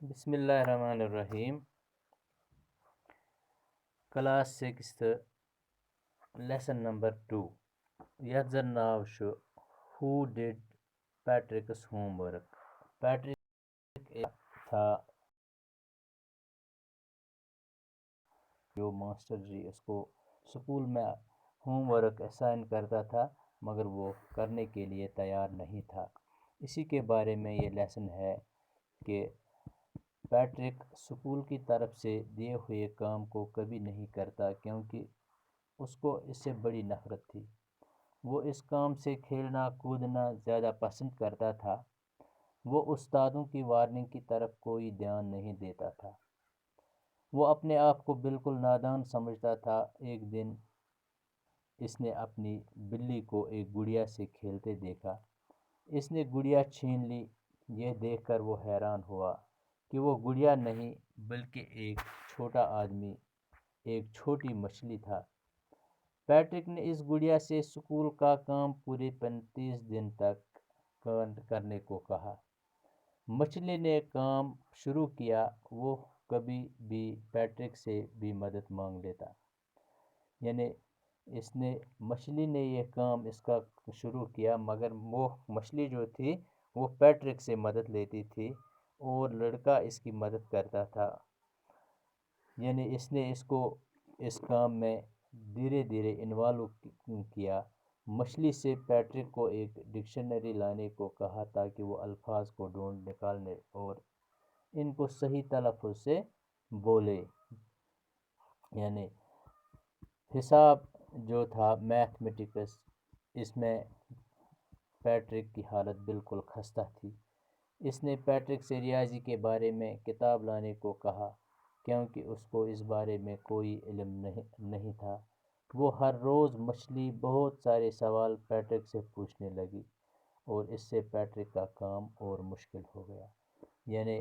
بسم اللہ الرحمن الرحیم. کلاس 6 لیسن نمبر 2 یتھ زن ناو چھُ who did Patrick's homework. Patrick تھا جو ماسٹر جی اس کو اسکول میں ہوم ورک اسائن کرتا تھا مگر وہ کرنے کے لیے تیار نہیں تھا. اسی کے بارے میں یہ لیسن ہے کہ پیٹرک اسکول کی طرف سے دیے ہوئے کام کو کبھی نہیں کرتا کیونکہ اس کو اس سے بڑی نفرت تھی. وہ اس کام سے کھیلنا کودنا زیادہ پسند کرتا تھا. وہ استادوں کی وارننگ کی طرف کوئی دھیان نہیں دیتا تھا. وہ اپنے آپ کو بالکل نادان سمجھتا تھا. ایک دن اس نے اپنی بلی کو ایک گڑیا سے کھیلتے دیکھا. اس نے گڑیا چھین لی. یہ دیکھ کر وہ حیران ہوا کہ وہ گڑیا نہیں بلکہ ایک چھوٹا آدمی، ایک چھوٹی مچھلی تھا. پیٹرک نے اس گڑیا سے اسکول کا کام پورے 35 دن تک کرنے کو کہا. مچھلی نے کام شروع کیا. وہ کبھی بھی پیٹرک سے بھی مدد مانگ لیتا. یعنی مچھلی نے یہ کام اس کا شروع کیا مگر وہ مچھلی جو تھی وہ پیٹرک سے مدد لیتی تھی اور لڑکا اس کی مدد کرتا تھا. یعنی اس نے اس کو اس کام میں دھیرے دھیرے انوالو کیا. مچھلی سے پیٹرک کو ایک ڈکشنری لانے کو کہا تاکہ وہ الفاظ کو ڈھونڈ نکالنے اور ان کو صحیح تلفظ سے بولے. یعنی حساب جو تھا میتھمیٹکس، اس میں پیٹرک کی حالت بالکل خستہ تھی. اس نے پیٹرک سے ریاضی کے بارے میں کتاب لانے کو کہا کیونکہ اس کو اس بارے میں کوئی علم نہیں تھا. وہ ہر روز مچھلی بہت سارے سوال پیٹرک سے پوچھنے لگی اور اس سے پیٹرک کا کام اور مشکل ہو گیا. یعنی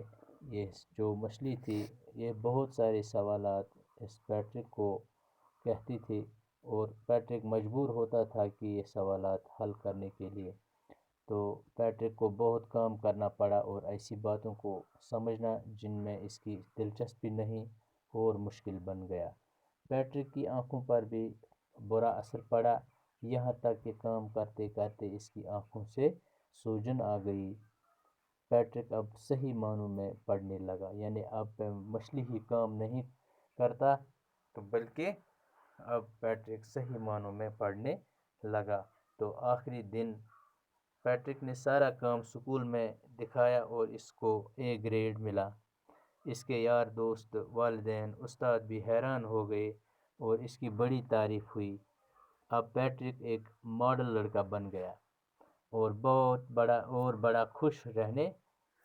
یہ جو مچھلی تھی یہ بہت سارے سوالات اس پیٹرک کو کہتی تھی اور پیٹرک مجبور ہوتا تھا کہ یہ سوالات حل کرنے کے لیے. تو پیٹرک کو بہت کام کرنا پڑا اور ایسی باتوں کو سمجھنا جن میں اس کی دلچسپی نہیں اور مشکل بن گیا. پیٹرک کی آنکھوں پر بھی برا اثر پڑا. یہاں تک کہ کام کرتے کرتے اس کی آنکھوں سے سوجن آ گئی. پیٹرک اب صحیح معنوں میں پڑھنے لگا. یعنی اب مچھلی ہی کام نہیں کرتا تو بلکہ اب پیٹرک صحیح معنوں میں پڑھنے لگا. تو آخری دن پیٹرک نے سارا کام اسکول میں دکھایا اور اس کو A گریڈ ملا. اس کے یار دوست، والدین، استاد بھی حیران ہو گئے اور اس کی بڑی تعریف ہوئی. اب پیٹرک ایک ماڈل لڑکا بن گیا اور بہت بڑا خوش رہنے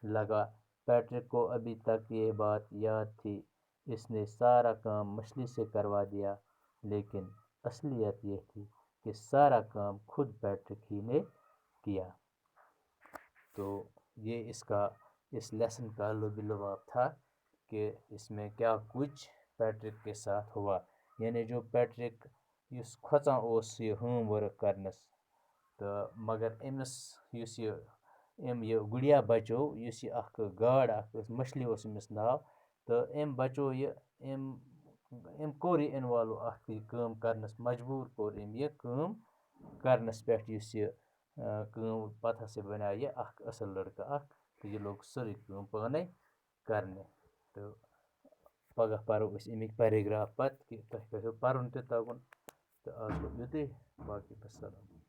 لگا. پیٹرک کو ابھی تک یہ بات یاد تھی. اس نے سارا کام مچھلی سے کروا دیا لیکن اصلیت یہ تھی کہ سارا کام خود پیٹرک ہی نے کیا. تو یہ اس لیسن کا لب لباب تھا کہ اس میں کیا کچھ پیٹرک کے ساتھ ہوا. یعنی جو پیٹرک اس کھوژان اوس یہ ہوم ورک کرنس تو مگر امس یہ گڑیا بچو اس یہ اخ گاڈ اخ مچھلی اس امس ناو تو بچو یہ کور یہ انوالو اخ یہ کام کرنس مجبور کور یہ کام کرنس پہ اس یہ کام پتہ ہسا بناو یہ اخ اصل لڑکہ اخ تو یہ لوگ سٲرٕے کٲم پانے کرنہِ. تو پگاہ پرو أسۍ امیِکۍ پیراگراف پتہٕ کہ تۄہہِ گژھیو پرُن تہِ تگُن. تہٕ آز گوٚو یُتُے باقٕے وسلام.